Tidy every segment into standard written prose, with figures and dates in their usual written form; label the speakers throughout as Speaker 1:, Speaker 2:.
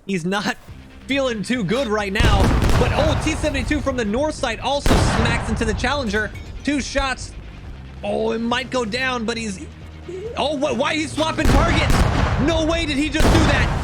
Speaker 1: He's not feeling too good right now. But oh, T-72 from the north side also smacks into the Challenger. 2 shots. Oh, it might go down, but he's... Oh, why he's swapping targets? No way did he just do that.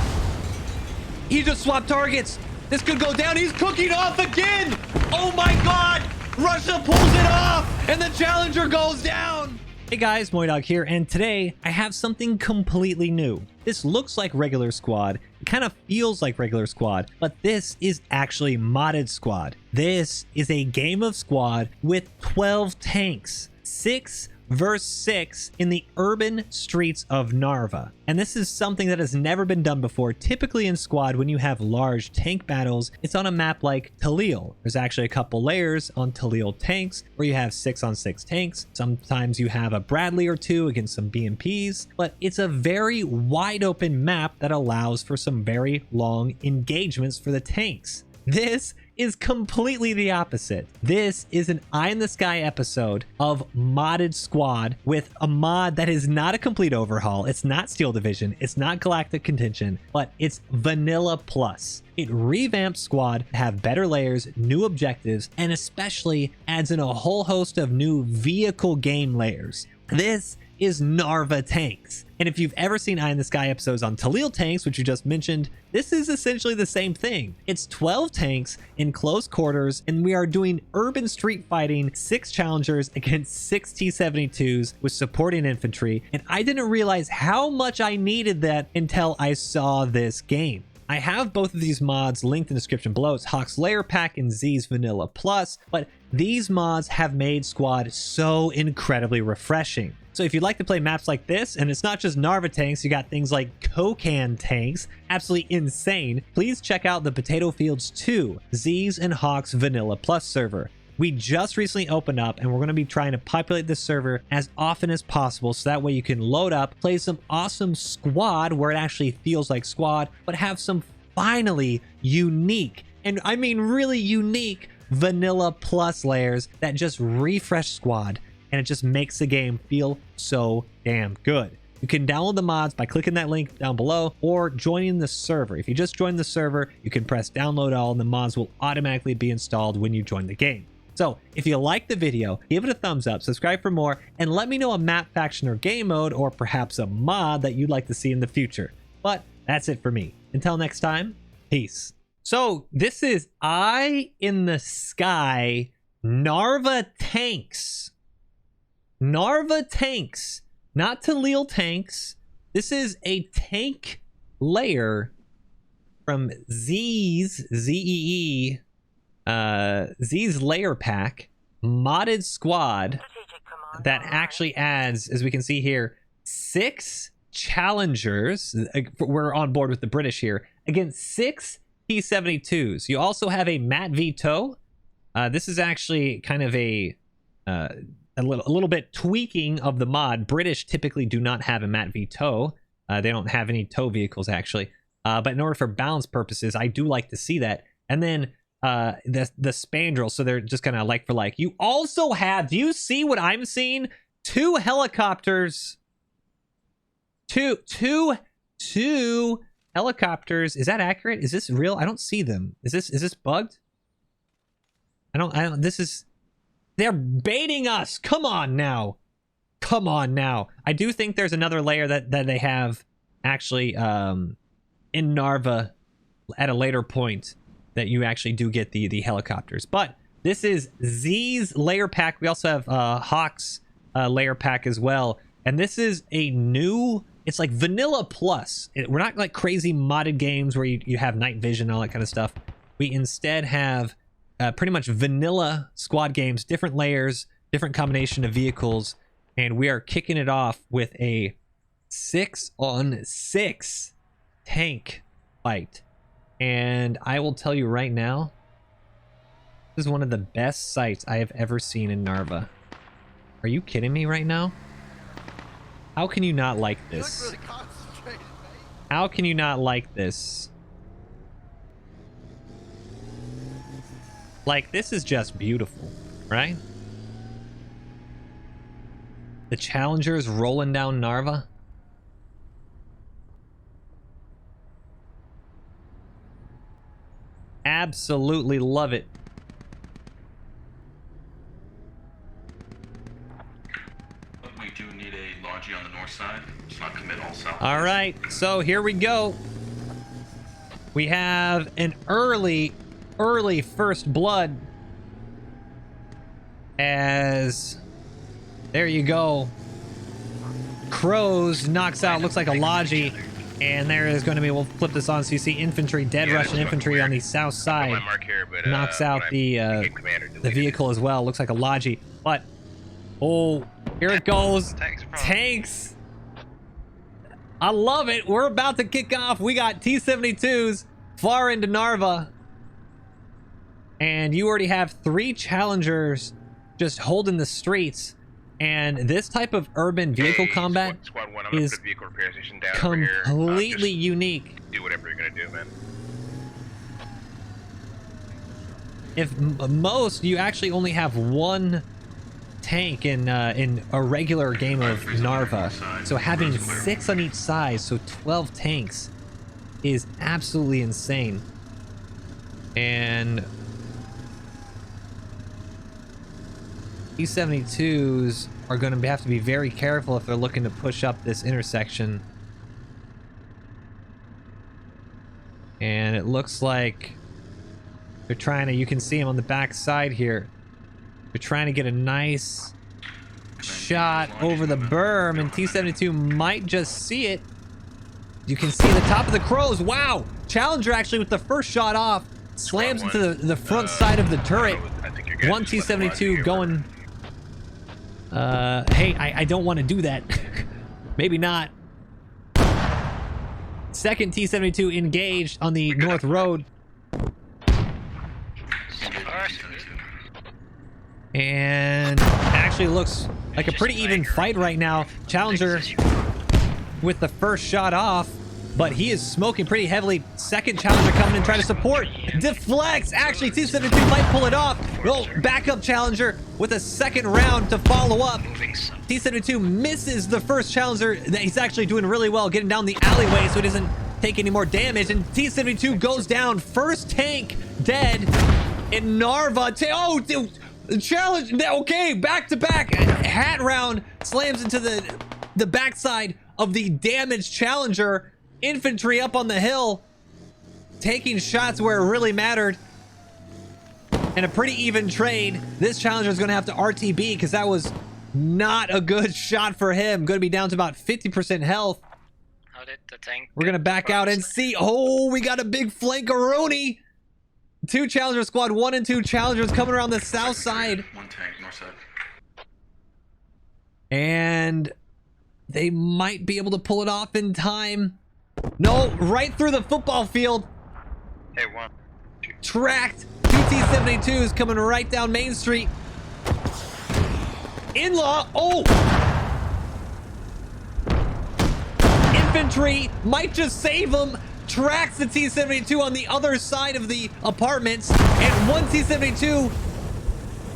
Speaker 1: He just swapped targets. This could go down. He's cooking off again. Oh my God. Russia pulls it off and the Challenger goes down. Hey guys, MoiDawg here, and today I have something completely new. This looks like regular squad, it kind of feels like regular squad, but this is actually modded squad. This is a game of squad with 12 tanks, 6 versus 6 in the urban streets of Narva. And this is something that has never been done before. Typically in squad, when you have large tank battles, it's on a map like Talil. There's actually a couple layers on Talil tanks where you have 6-on-6 tanks. Sometimes you have a Bradley or 2 against some BMPs, but it's a very wide open map that allows for some very long engagements for the tanks. This is completely the opposite. This is an eye in the sky episode of modded squad with a mod that is not a complete overhaul. It's not Steel Division. It's not Galactic Contention, but it's Vanilla Plus. It revamps squad to have better layers, new objectives, and especially adds in a whole host of new vehicle game layers. This is Narva tanks. And if you've ever seen Eye in the Sky episodes on Talil tanks, which you just mentioned, this is essentially the same thing. It's 12 tanks in close quarters, and we are doing urban street fighting, 6 challengers against 6 T-72s with supporting infantry. And I didn't realize how much I needed that until I saw this game. I have both of these mods linked in the description below. It's Hawk's Layer Pack and Z's Vanilla Plus, but these mods have made squad so incredibly refreshing. So if you'd like to play maps like this, and it's not just Narva tanks, you got things like Kokan tanks, absolutely insane, please check out the Potato Fields 2, Z's and Hawk's Vanilla Plus server. We just recently opened up, and we're going to be trying to populate this server as often as possible, so that way you can load up, play some awesome squad where it actually feels like squad, but have some finally unique, and I mean really unique, Vanilla Plus layers that just refresh squad, and it just makes the game feel so damn good. You can download the mods by clicking that link down below or joining the server. If you just join the server, you can press download all and the mods will automatically be installed when you join the game. So if you like the video, give it a thumbs up, subscribe for more, and let me know a map, faction, or game mode, or perhaps a mod that you'd like to see in the future. But that's it for me. Until next time, peace. So this is Eye in the Sky Narva tanks. Narva tanks, not Talil tanks. This is a tank layer from Z's layer pack modded squad that actually adds, as we can see here, 6 challengers. We're on board with the British here against 6 T-72s. You also have a Mat V-TOW. This is actually kind of a little bit tweaking of the mod. British typically do not have a Mat V-TOW. They don't have any tow vehicles actually. But in order for balance purposes, I do like to see that. And then the spandrel, so they're just kind of like for like. You also have, do you see what I'm seeing? 2 helicopters. Two helicopters. Is that accurate? Is this real? I don't see them. Is this bugged? I don't this is, they're baiting us. Come on now. Come on now. I do think there's another layer that they have actually in Narva at a later point that you actually do get the helicopters. But this is Z's layer pack. We also have Hawk's layer pack as well. And this is a new, it's like Vanilla Plus. We're not like crazy modded games where you have night vision and all that kind of stuff. We instead have pretty much vanilla squad games, different layers, different combination of vehicles, and we are kicking it off with a 6-on-6 tank fight. And I will tell you right now, this is one of the best sights I have ever seen in Narva. Are you kidding me right now? How can you not like this? How can you not like this? Like, this is just beautiful, right? The Challengers rolling down Narva. Absolutely love it.
Speaker 2: We do need a Logi on the north side. Let's not commit all south.
Speaker 1: All right, so here we go. We have an early first blood. As there you go. Crows knocks out, looks like a Logi. And there is going to be, we'll flip this on so you see infantry, dead Russian infantry on the south side. Knocks out the vehicle as well. Looks like a Logi. But, oh, here it goes. Tanks. I love it. We're about to kick off. We got T-72s far into Narva. And you already have 3 challengers just holding the streets. And this type of urban vehicle combat is completely unique.
Speaker 3: Do whatever you're gonna do, man.
Speaker 1: If most, you actually only have 1 tank in a regular game of Narva. So having 6 on each side, so 12 tanks, is absolutely insane. And T-72s are going to have to be very careful if they're looking to push up this intersection. And it looks like they're trying to, you can see them on the back side here. They're trying to get a nice shot over the berm, and T-72 might just see it. You can see the top of the Crows. Wow! Challenger actually with the first shot off slams into the front side of the turret. 1 T-72 going... hey, I don't want to do that. Maybe not. Second T-72 engaged on the North Road. And actually looks like a pretty even fight right now. Challenger with the first shot off, but he is smoking pretty heavily. Second Challenger coming in trying to support. Deflects. Actually, T-72 might pull it off. Oh, backup Challenger with a second round to follow up. T-72 misses the first Challenger. He's actually doing really well getting down the alleyway so he doesn't take any more damage. And T-72 goes down. First tank dead in Narva. Oh, dude. Challenge. Okay, back to back. Hat round slams into the backside of the damaged Challenger. Infantry up on the hill, taking shots where it really mattered. And a pretty even trade. This Challenger is going to have to RTB because that was not a good shot for him. Going to be down to about 50% health.
Speaker 4: How did the tank?
Speaker 1: We're going to back out and see. Oh, we got a big flankaroni. 2 Challenger squad, 1 and 2 Challengers coming around the south side.
Speaker 2: 1 tank, north side.
Speaker 1: And they might be able to pull it off in time. No, right through the football field.
Speaker 3: Hey, 1.
Speaker 1: Tracked. 2 T-72s coming right down Main Street. In-law. Oh! Infantry might just save him. Tracks the T-72 on the other side of the apartments. And 1 T-72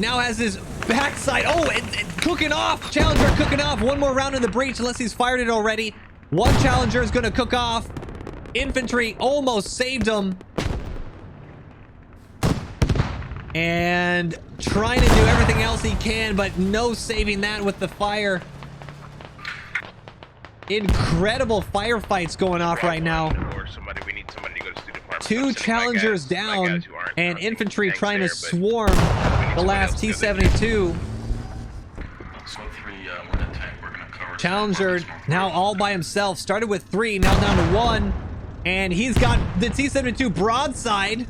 Speaker 1: now has his backside. Oh, and cooking off. Challenger cooking off. 1 more round in the breach unless he's fired it already. 1 Challenger is going to cook off. Infantry almost saved him. And trying to do everything else he can, but no saving that with the fire. Incredible firefights going off right now.
Speaker 3: We need somebody to go to student apartments.
Speaker 1: 2 Challengers down, and infantry trying to swarm the last T-72. Challenger now all by himself. Started with 3, now down to 1. And he's got the T-72 broadside.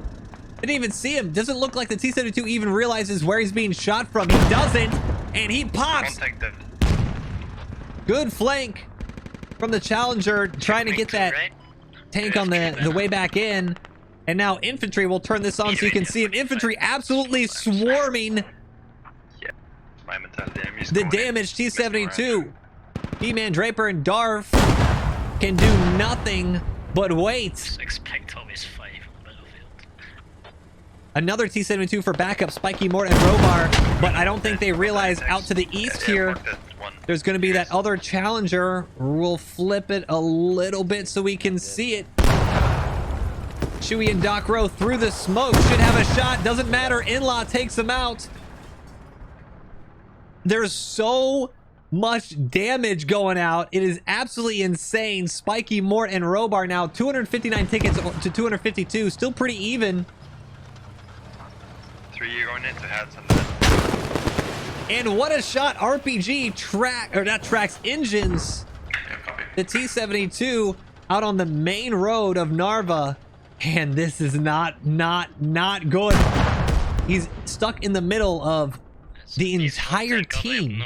Speaker 1: Didn't even see him. Doesn't look like the T-72 even realizes where he's being shot from. He doesn't. And he pops. Good flank from the Challenger. Trying to get that tank on the way back in. And now infantry will turn this on so you can see him. Infantry absolutely swarming the damaged T-72. D-Man, Draper, and Darf can do nothing but wait.
Speaker 4: Expect always 5 on the battlefield.
Speaker 1: Another T-72 for backup, Spiky Mort and Robar, but I don't think they realize out to the east here, there's going to be that other Challenger. We'll flip it a little bit so we can see it. Chewie and Doc Rowe through the smoke. Should have a shot. Doesn't matter. In-law takes him out. There's so much damage going out. It is absolutely insane. Spiky, Mort, and Robar now 259 tickets to 252. Still pretty even.
Speaker 3: 3 you're going in to add something.
Speaker 1: And what a shot. RPG tracks engines. The T-72 out on the main road of Narva. And this is not good. He's stuck in the middle of the entire team.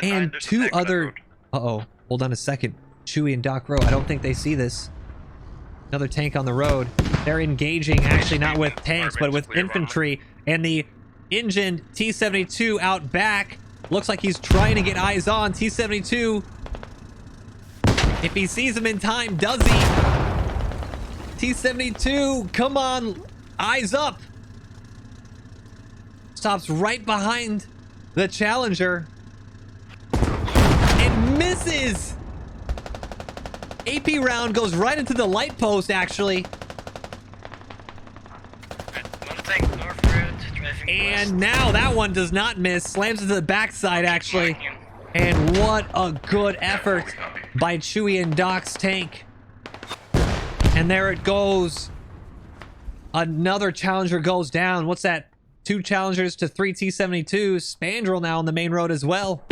Speaker 1: And two other... Uh-oh. Hold on a second. Chewie and Doc Rowe. I don't think they see this. Another tank on the road. They're engaging, actually not with tanks, but with infantry. And the engined T-72 out back. Looks like he's trying to get eyes on. T-72. If he sees him in time, does he? T-72, come on. Eyes up. Stops right behind the Challenger. And misses. AP round goes right into the light post, actually. And now that one does not miss. Slams into the backside, actually. And what a good effort by Chewie and Doc's tank. And there it goes. Another Challenger goes down. What's that? 2 Challengers to 3 T-72s. Spandrel now on the main road as well.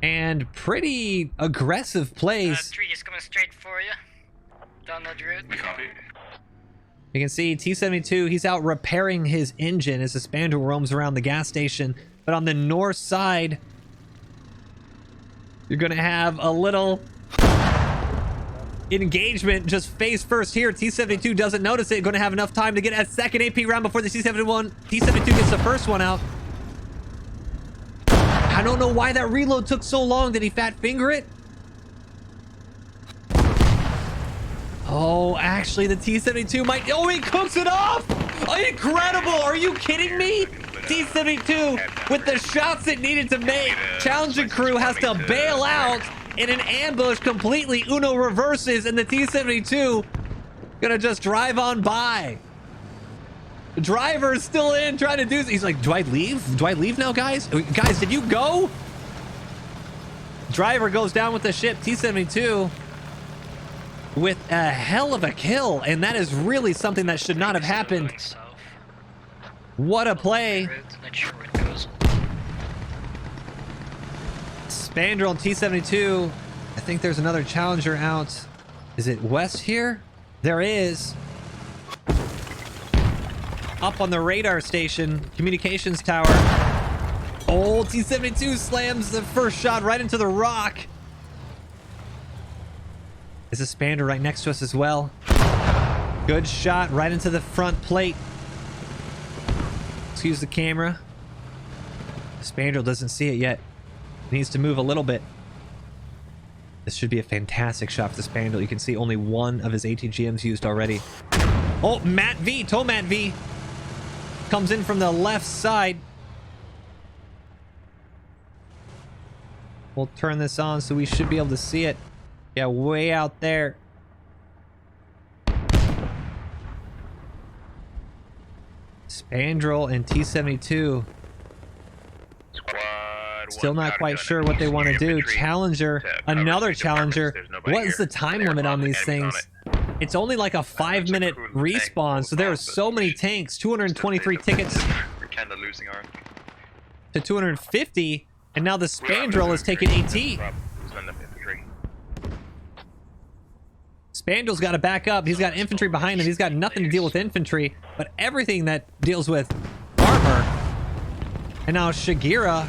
Speaker 1: And pretty aggressive plays.
Speaker 4: 3 is coming straight for you. Down that route.
Speaker 2: We copy.
Speaker 1: You can see T-72, he's out repairing his engine as the Spandrel roams around the gas station. But on the north side, you're going to have a little engagement just face first here. T-72 doesn't notice it. Going to have enough time to get a second AP round before the T-72 gets the first one out. I don't know why that reload took so long. Did he fat finger it? Oh, actually, the T-72 might... Oh, he cooks it off! Oh, incredible! Are you kidding me? T-72 with the shots it needed to make. Challenger crew has to bail out in an ambush completely. Uno reverses, and the T-72 gonna just drive on by. The driver's still in, trying to do... He's like, do I leave? Do I leave now, guys? Guys, did you go? Driver goes down with the ship. T-72 with a hell of a kill, and that is really something that should not have happened. What a play. Spandrel and T-72. I think there's another Challenger out. Is it west here? There is. Up on the radar station, communications tower. Oh, T-72 slams the first shot right into the rock. There's a Spandrel right next to us as well. Good shot right into the front plate. Excuse the camera. Spandrel doesn't see it yet. He needs to move a little bit. This should be a fantastic shot for the Spandrel. You can see only one of his ATGMs used already. Oh, Matt V, Tomat V comes in from the left side. We'll turn this on so we should be able to see it. Yeah, way out there. Spandrel and T-72. Still not quite sure what they want to do. Challenger, another Challenger. What is the time limit on these things? It's only like a 5-minute respawn, so there are so many tanks. 223 tickets to 250, and now the Spandrel is taking AT. Spandrel's got to back up. He's got infantry behind him. He's got nothing to deal with infantry, but everything that deals with armor. And now Shagira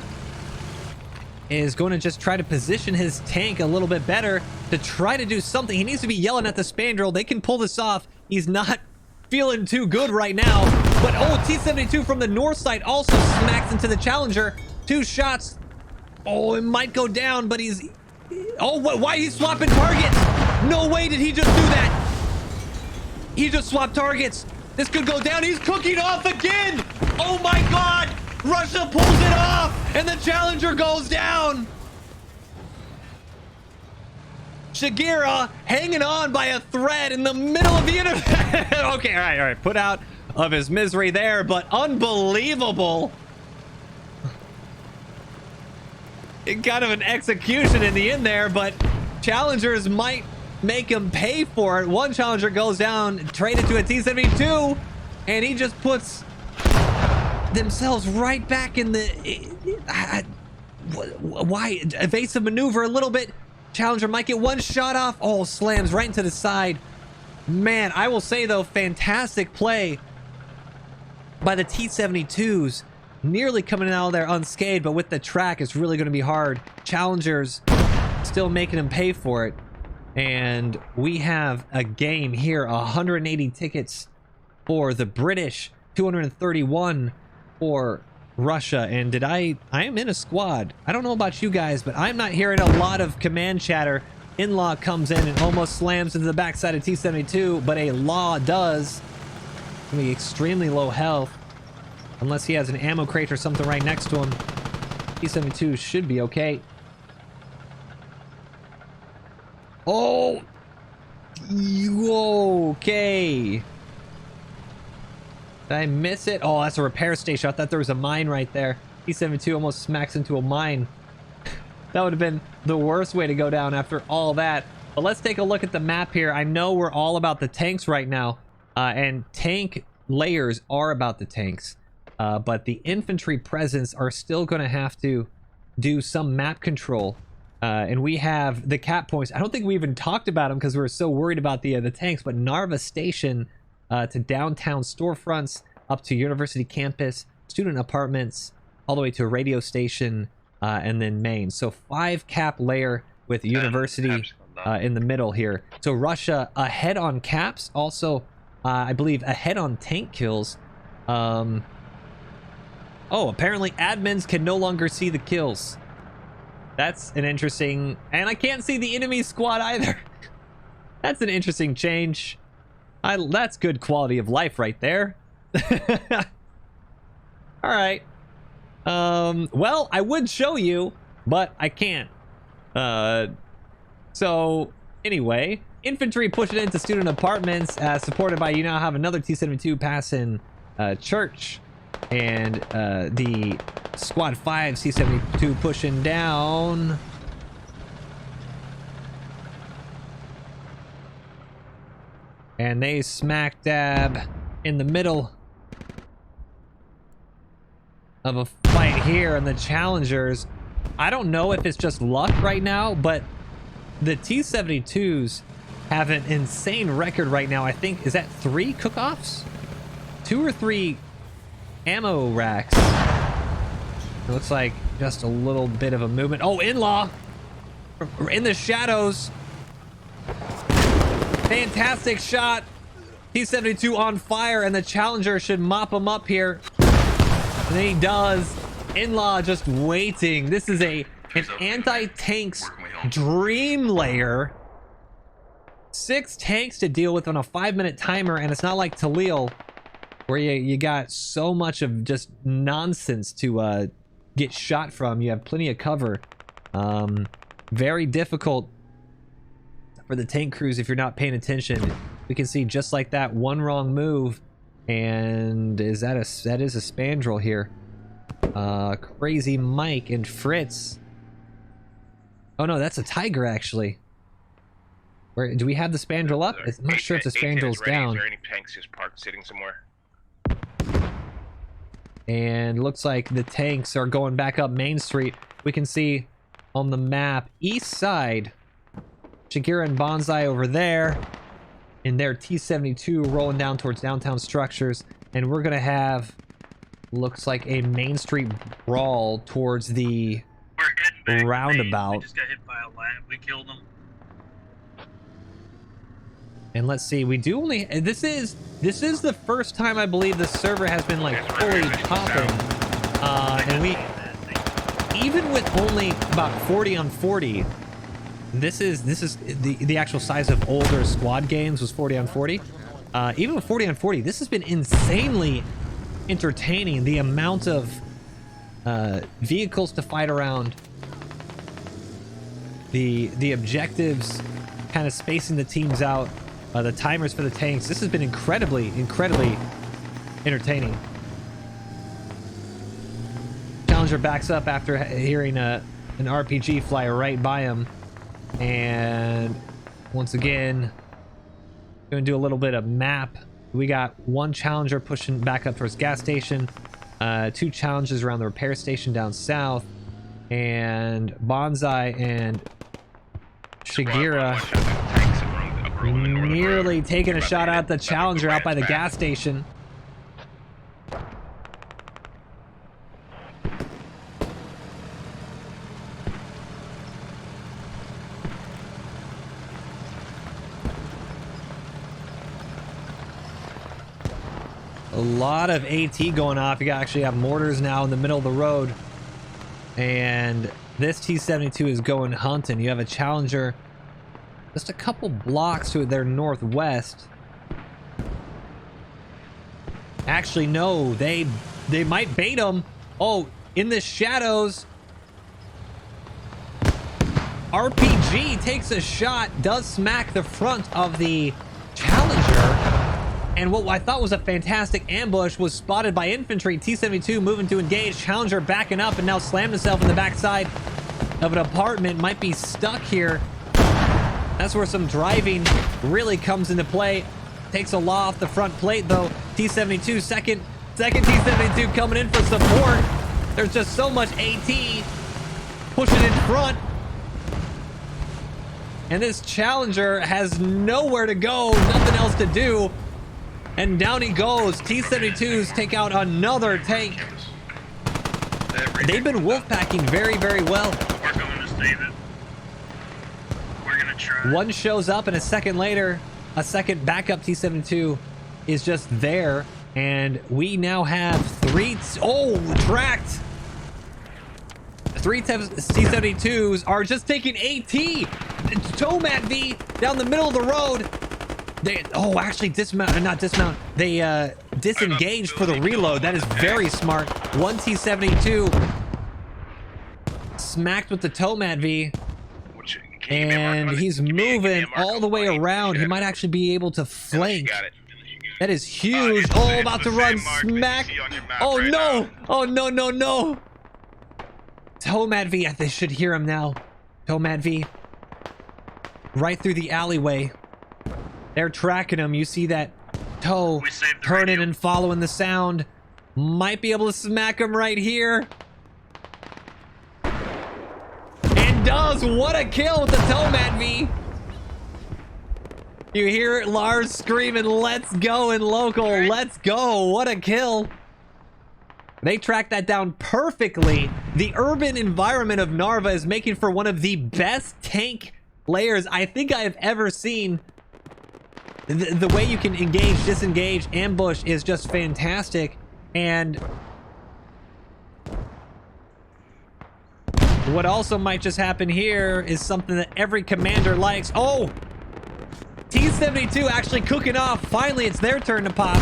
Speaker 1: is going to just try to position his tank a little bit better to try to do something. He needs to be yelling at the Spandrel. They can pull this off. He's not feeling too good right now. But oh, T-72 from the north side also smacks into the Challenger. 2 shots. Oh, it might go down, but he's... Oh, why he's swapping targets? No way did he just do that. He just swapped targets. This could go down. He's cooking off again. Oh my God. Russia pulls it off and the Challenger goes down. Shagira hanging on by a thread in the middle of the internet. Okay, all right. Put out of his misery there, but unbelievable. Kind of an execution in the end there, but challengers might make him pay for it. One challenger goes down, traded to a T-72, and he just puts themselves right back in the... why? Evasive maneuver a little bit. Challenger might get one shot off. Oh, slams right into the side. Man, I will say, though, fantastic play by the T-72s. Nearly coming out of there unscathed, but with the track, it's really going to be hard. Challengers still making him pay for it. And we have a game here. 180 tickets for the British. 231 for Russia. And I am in a squad. I don't know about you guys, but I'm not hearing a lot of command chatter. In-Law comes in and almost slams into the backside of T-72, but a Law does. It's going to be extremely low health. Unless he has an ammo crate or something right next to him. T-72 should be okay. Oh! Okay. Did I miss it? Oh, that's a repair station. I thought there was a mine right there. T-72 almost smacks into a mine. That would have been the worst way to go down after all that. But let's take a look at the map here. I know we're all about the tanks right now. And tank layers are about the tanks. But the infantry presence are still going to have to do some map control. And we have the cap points. I don't think we even talked about them because we were so worried about the tanks. But Narva Station to downtown storefronts, up to university campus, student apartments, all the way to a radio station, and then main. So 5 cap layer with university in the middle here. So Russia ahead on caps. Also, I believe ahead on tank kills. Oh, apparently admins can no longer see the kills. That's an interesting... And I can't see the enemy squad either. That's an interesting change. That's good quality of life right there. Alright. Well, I would show you, but I can't. So, anyway. Infantry pushing into student apartments, supported by, you now have another T-72 passing church. And the squad 5 C-72 pushing down. And they smack dab in the middle of a fight here. And the challengers, I don't know if it's just luck right now, but the T-72s have an insane record right now. I think, is that 3 cook-offs? 2 or 3 ammo racks. It looks like just a little bit of a movement. Oh, In-Law in the shadows. Fantastic shot. T-72 on fire, and the challenger should mop him up here. And then he does. In-Law just waiting. This is an anti-tanks dream layer. 6 tanks to deal with on a 5-minute timer, and it's not like Talil, where you got so much of just nonsense to get shot from. You have plenty of cover. Very difficult for the tank crews if you're not paying attention. We can see just like that, one wrong move, and that is a spandrel here. Crazy Mike and Fritz. Oh no, that's a Tiger actually. Where do we have the spandrel up? I'm not sure if the spandrel's down.
Speaker 3: Is there any tanks just parked sitting somewhere?
Speaker 1: And looks like the tanks are going back up Main Street. We can see on the map, east side, Shagira and Bonsai over there, in their T-72 rolling down towards downtown structures. And we're going to have, looks like a Main Street brawl towards the roundabout.
Speaker 5: We just got hit by a lab. We killed them.
Speaker 1: And let's see, we do only, this is the first time I believe the server has been like fully popping. And we, even with only about 40 on 40, this is the actual size of older squad games was 40 on 40. Even with 40 on 40, this has been insanely entertaining. The amount of vehicles to fight around, the objectives kind of spacing the teams out, the timers for the tanks. This has been incredibly entertaining. Challenger backs up after hearing an RPG fly right by him. And once again, going to do a little bit of map. We got one Challenger pushing back up towards gas station, 2 Challengers around the repair station down south, and Bonsai and Shigira nearly taking a shot at the Challenger out by the gas station. A lot of AT going off. You actually have mortars now in the middle of the road. And this T-72 is going hunting. You have a Challenger just a couple blocks to their northwest. Actually, no. They might bait them. Oh, in the shadows. RPG takes a shot. Does smack the front of the Challenger. And what I thought was a fantastic ambush was spotted by Infantry. T-72 moving to engage. Challenger backing up and now slammed himself in the backside of an apartment. Might be stuck here. That's where some driving really comes into play. Takes a law off the front plate though. T-72 second T-72 coming in for support. There's just so much AT pushing in front. And this Challenger has nowhere to go, nothing else to do. And down he goes. T-72s take out another tank. They've been wolfpacking very, very well.
Speaker 5: We're going to save it. We're going to try.
Speaker 1: One shows up and a second later, a second backup T-72 is just there. And we now have 3... Oh, tracked! 3 T-72s are just taking AT. Tomat V down the middle of the road. They, oh, actually not dismount. They disengaged for the reload. That is very smart. 1 T-72 smacked with the Tomat V. And he's moving all the way around. He might actually be able to flank. That is huge. Oh, about to run smack. Oh, no. Oh, no, no, no. Tomat V. They should hear him now. Tomat V. Right through the alleyway. They're tracking him. You see that toe turning and following the sound. Might be able to smack him right here. And does. What a kill with the Tomat V. You hear Lars screaming, "Let's go" in local. Let's go. What a kill. They tracked that down perfectly. The urban environment of Narva is making for one of the best tank layers I think I've ever seen. The way you can engage, disengage, ambush is just fantastic. And what also might just happen here is something that every commander likes. Oh! T-72 actually cooking off. Finally, it's their turn to pop.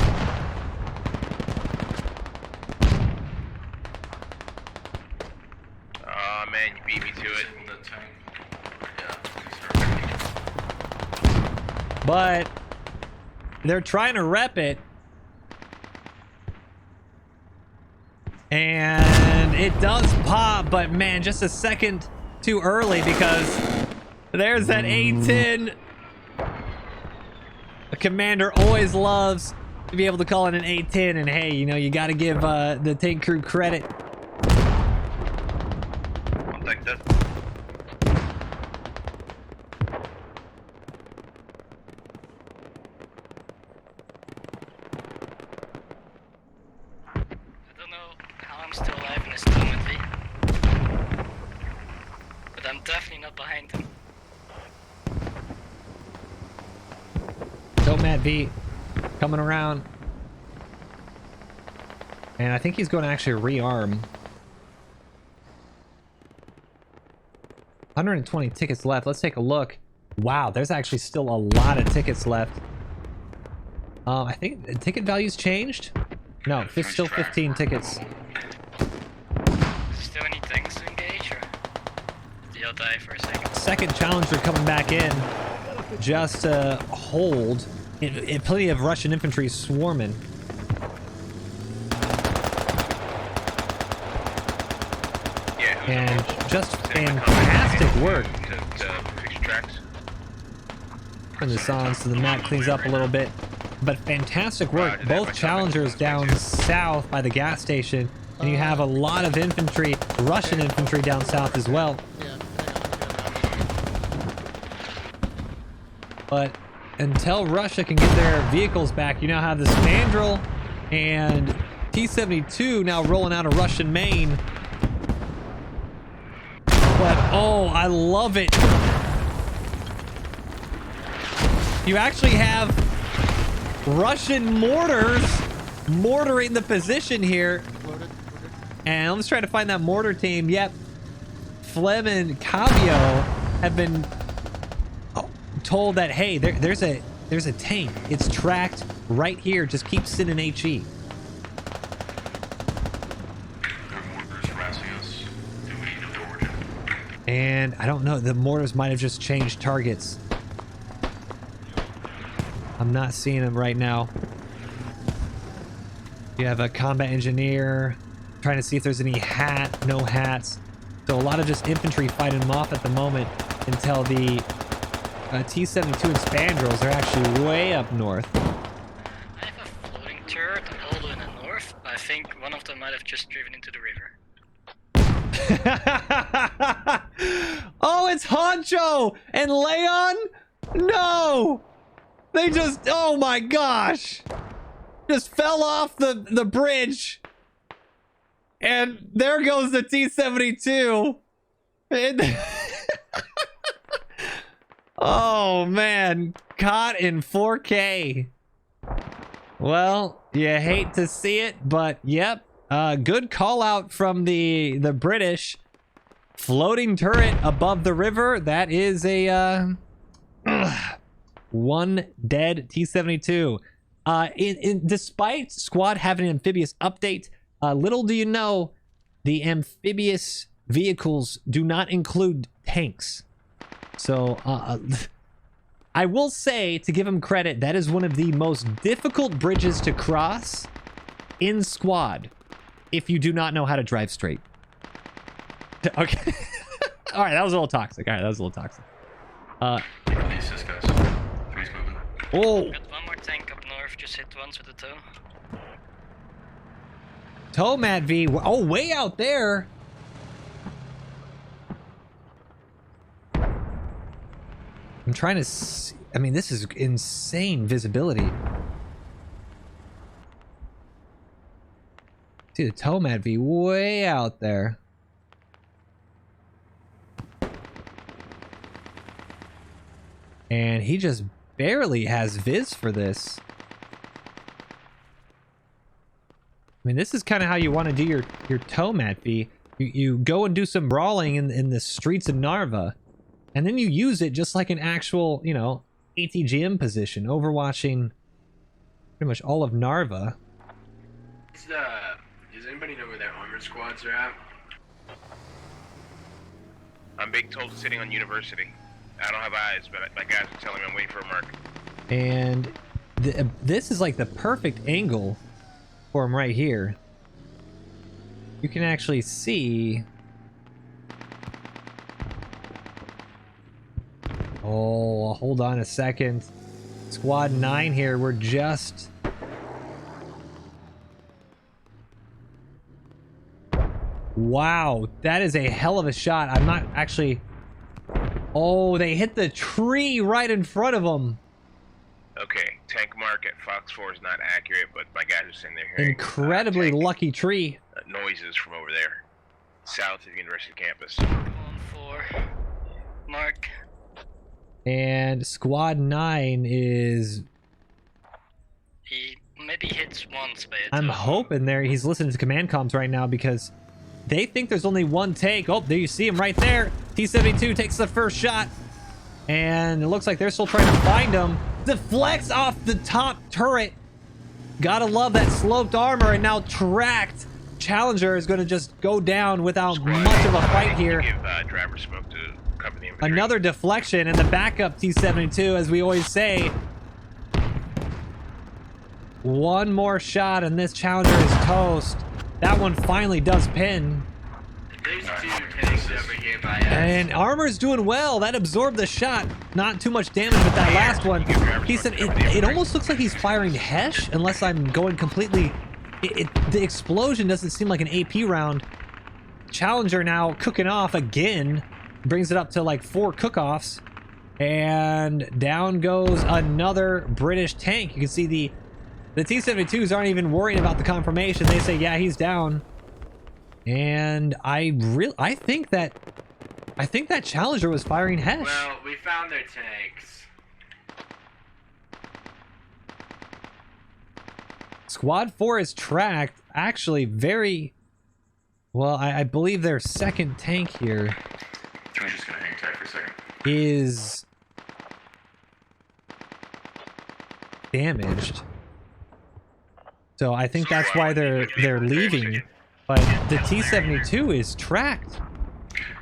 Speaker 3: Oh man, you beat me to it.
Speaker 1: But they're trying to rep it. And it does pop, but man, just a second too early because there's that A10. A commander always loves to be able to call it an A10, and hey, you know, you got to give the tank crew credit.
Speaker 3: I'll take that.
Speaker 4: I don't know how I'm still alive in this Tomat, but I'm definitely not behind him.
Speaker 1: Tomat V coming around. And I think he's going to actually rearm. 120 tickets left. Let's take a look. Wow, there's actually still a lot of tickets left. I think the ticket value's changed. No, there's still 15 tickets.
Speaker 4: Is there still any things to engage, or did y'all die for a second?
Speaker 1: Second Challenger coming back in. just to hold. Plenty of Russian infantry swarming. And just fantastic work. Turn this on so the map cleans up a little bit. But fantastic work. Both challengers down south by the gas station. And you have a lot of infantry, Russian infantry down south as well. But until Russia can get their vehicles back, you now have the Spandrel and T-72 now rolling out a Russian main. But, oh, I love it. You actually have Russian mortars mortaring the position here. And let's try to find that mortar team. Yep. Flem and Cabio have been told that, hey, there's a tank. It's tracked right here. Just keep sending HE. And I don't know, the mortars might have just changed targets. I'm not seeing them right now. You have a combat engineer trying to see if there's any no hats. So a lot of just infantry fighting them off at the moment until the T-72 and Spandrels are actually way up north.
Speaker 4: I have a floating turret also in the north. I think one of them might have just driven into the river.
Speaker 1: Oh, it's Honcho and Leon? No! They just, oh my gosh! Just fell off the bridge. And there goes the T-72. Oh man, caught in 4K. Well, you hate to see it, but yep. Good call out from the British. Floating turret above the river. That is a one dead T-72. Despite squad having an amphibious update, little do you know, the amphibious vehicles do not include tanks. So I will say, to give him credit, that is one of the most difficult bridges to cross in squad if you do not know how to drive straight. Okay. All right, that was a little toxic. All right, that was a little toxic.
Speaker 2: Release this, guys. Three's moving.
Speaker 1: Oh.
Speaker 4: Got one more tank up north, just hit once with the tow.
Speaker 1: Tow Mad V. Oh, way out there. I'm trying to see. I mean, this is insane visibility. See the Tow Mad V way out there. And he just barely has Viz for this. I mean, this is kind of how you want to do your Tow Mad V. You go and do some brawling in the streets of Narva. And then you use it just like an actual, you know, ATGM position, overwatching pretty much all of Narva.
Speaker 6: Does anybody know where their armored squads are at?
Speaker 3: I'm being told sitting on University. I don't have eyes, but my guys are telling me I'm waiting for a mark.
Speaker 1: And this is like the perfect angle for him right here. You can actually see... Oh, hold on a second. Squad 9 here, we're just... Wow, that is a hell of a shot. I'm not actually... Oh, they hit the tree right in front of them.
Speaker 3: Okay, tank mark at Fox 4 is not accurate, but my guys are saying they're hearing...
Speaker 1: Incredibly lucky tree.
Speaker 3: Noises from over there. South of the University campus.
Speaker 4: 1-4. Mark.
Speaker 1: And squad 9 is...
Speaker 4: He maybe hits once by a
Speaker 1: I'm
Speaker 4: tow.
Speaker 1: hoping he's listening to command comms right now because they think there's only one tank. Oh, there you see him right there. T-72 takes the first shot. And it looks like they're still trying to find him. Deflects off the top turret. Gotta love that sloped armor, and now tracked. Challenger is going to just go down without much of a fight here.
Speaker 3: Give driver smoke to cover the infantry.
Speaker 1: Another deflection and the backup T-72, as we always say. One more shot and this Challenger is toast. That one finally does pin.
Speaker 6: There's 2 tanks over here by us.
Speaker 1: And Armor's doing well. That absorbed the shot. Not too much damage with that last one. He said it almost looks like he's firing Hesh, unless I'm going completely... the explosion doesn't seem like an AP round. Challenger now cooking off again. Brings it up to like 4 cook-offs. And down goes another British tank. You can see the T-72s aren't even worried about the confirmation. They say, yeah, he's down. And I think that Challenger was firing Hesh.
Speaker 6: Well, we found their tanks.
Speaker 1: Squad 4 is tracked. Actually, very well. I believe their second tank here
Speaker 2: I'm just gonna hang tight for a second.
Speaker 1: is damaged. So I think that's why they're leaving. But the T-72 is tracked.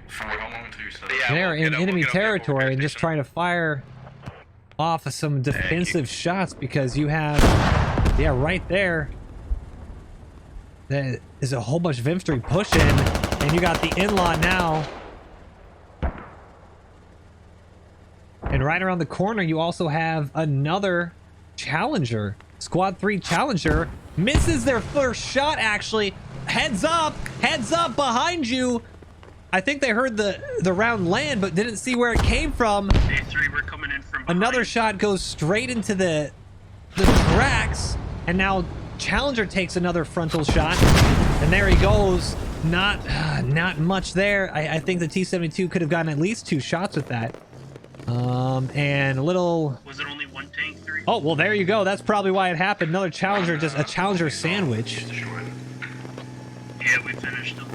Speaker 2: For how long until you said
Speaker 3: Yeah,
Speaker 1: They're
Speaker 3: we'll get
Speaker 1: in
Speaker 3: up-
Speaker 1: enemy
Speaker 3: we'll get up there,
Speaker 1: territory
Speaker 3: we'll
Speaker 1: and just
Speaker 3: station.
Speaker 1: trying to fire off of some defensive shots because you have, yeah, right there. There is a whole bunch of infantry pushing, and you got the in-law now. And right around the corner, you also have another Challenger. Squad 3 Challenger misses their first shot, actually. Heads up behind you. I think they heard the round land, but didn't see where it came from.
Speaker 5: A3, we're coming in from behind.
Speaker 1: Another shot goes straight into the tracks, and now Challenger takes another frontal shot, and there he goes. Not much there. I think the T-72 could have gotten at least 2 shots with that. And a little...
Speaker 5: Was it only 1 tank, 3?
Speaker 1: Oh, well, there you go. That's probably why it happened. Another Challenger, just a Challenger sandwich.
Speaker 5: Yeah, we finished them.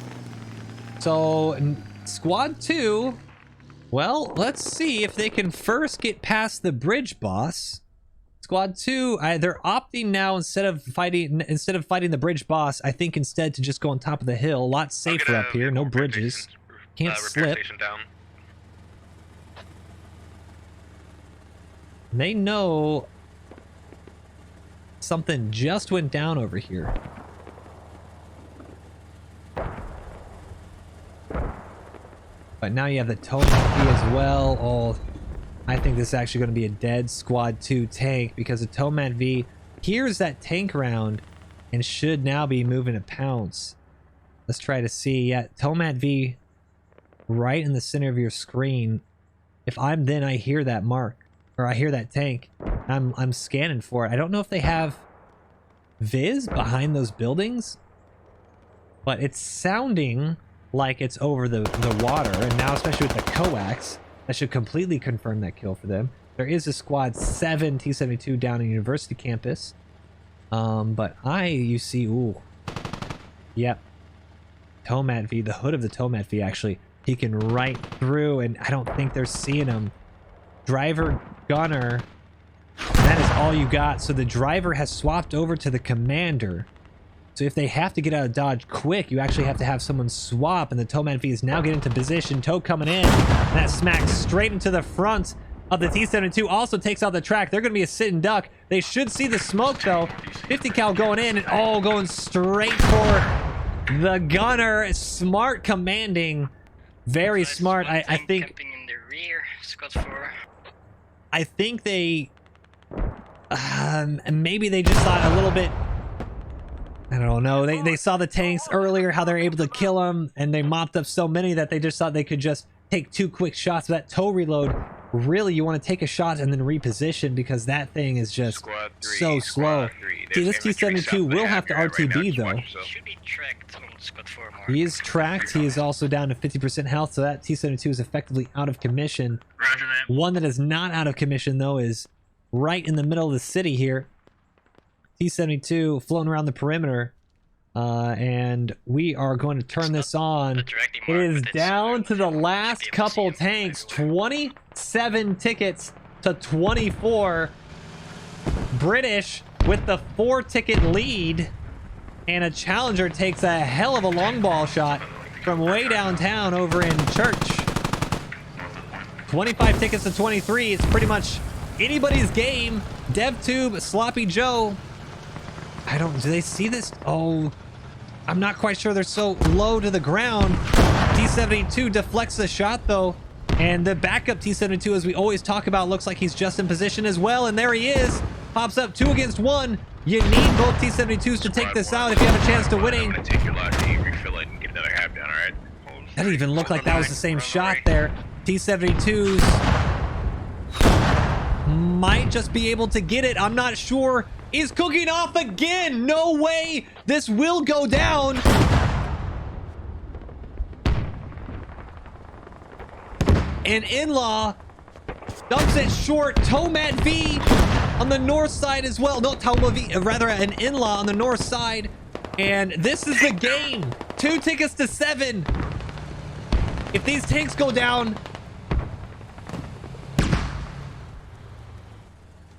Speaker 1: So, Squad 2, well, let's see if they can first get past the bridge boss. Squad 2, they're opting now instead of fighting the bridge boss, I think instead to just go on top of the hill. A lot safer up here, no bridges. Can't slip.
Speaker 3: Down.
Speaker 1: They know something just went down over here. But now you have the Tomac V as well. Oh, I think this is actually going to be a dead Squad 2 tank because the Tomac V hears that tank round and should now be moving to pounce. Let's try to see. Yeah, Tomac V right in the center of your screen. If I'm then I hear that mark, or I hear that tank, I'm scanning for it. I don't know if they have Viz behind those buildings, but it's sounding like it's over the water, and now especially with the coax, that should completely confirm that kill for them. There is a Squad 7 T-72 down in University Campus, but you see, ooh, yep, Tomac V, the hood of the Tomac V actually peeking right through, and I don't think they're seeing him. Driver, gunner, that is all you got. So the driver has swapped over to the commander. So if they have to get out of dodge quick, you actually have to have someone swap, and the Tomac V is now getting into position. Toe coming in, and that smacks straight into the front of the T-72. Also takes out the track. They're going to be a sit and duck. They should see the smoke though. 50 cal going in, and all going straight for the gunner. Smart commanding, very smart. I think.
Speaker 4: Camping in the rear, Squad 4.
Speaker 1: I think they maybe they just thought a little bit, I don't know, they saw the tanks earlier, how they're able to kill them, and they mopped up so many that they just thought they could just take 2 quick shots. That toe reload, really you want to take a shot and then reposition, because that thing is just
Speaker 3: Squad 3,
Speaker 1: so slow.
Speaker 3: Squad 3.
Speaker 1: See, this
Speaker 3: There's infantry
Speaker 1: T-72
Speaker 3: south of the
Speaker 1: will have to
Speaker 3: area right now.
Speaker 1: RTB
Speaker 3: Just
Speaker 1: though.
Speaker 3: watch yourself.
Speaker 4: Should be tracked on Squad 4 mark.
Speaker 1: He is tracked. He is also down to 50% health, so that T-72 is effectively out of commission.
Speaker 5: Roger that.
Speaker 1: One that is not out of commission, though, is right in the middle of the city here. T-72 floating around the perimeter. And we are going to turn this on.
Speaker 4: directly
Speaker 1: It
Speaker 4: marked
Speaker 1: is
Speaker 4: with its,
Speaker 1: down to the last
Speaker 4: should be able to
Speaker 1: couple
Speaker 4: see 'em.
Speaker 1: tanks. 27 tickets to 24. British with the 4-ticket lead. And a Challenger takes a hell of a long ball shot from way downtown over in Church. 25 tickets to 23. It's pretty much anybody's game. DevTube, Sloppy Joe. Do they see this? Oh, I'm not quite sure. They're so low to the ground. T72 deflects the shot though. And the backup T72, as we always talk about, looks like he's just in position as well. And there he is. Pops up 2 against 1. You need both T72s to take this out if you have a chance to winning.
Speaker 3: I'm gonna take your Logitech, refill it, and get another half down, alright?
Speaker 1: That didn't even look like that was the same shot there. T72s might just be able to get it. I'm not sure. Is cooking off again. No way. This will go down. And In-Law dumps it short. Tomat V on the north side as well. No, Toma V, rather an In-Law on the north side. And this is the game. 2 tickets to 7. If these tanks go down...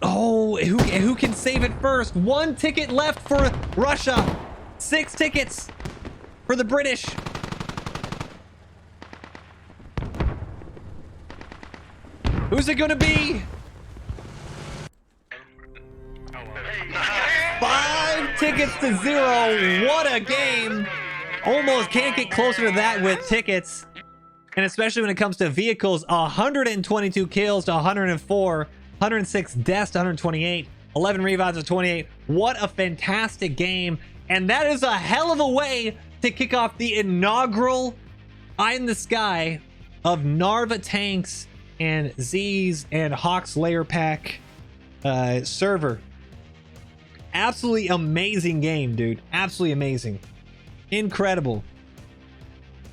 Speaker 1: Oh, who can save it first? 1 ticket left for Russia. 6 tickets for the British. Who's it gonna be? 5 tickets to 0. What a game. Almost can't get closer to that with tickets. And especially when it comes to vehicles, 122 kills to 104, 106 deaths to 128, 11 revives to 28. What a fantastic game. And that is a hell of a way to kick off the inaugural Eye in the Sky of Narva Tanks and Z's and Hawk's Layer Pack server. Absolutely amazing game, dude. Absolutely amazing. Incredible.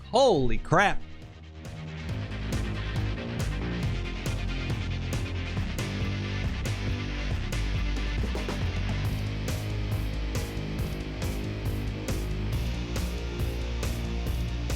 Speaker 1: Holy crap.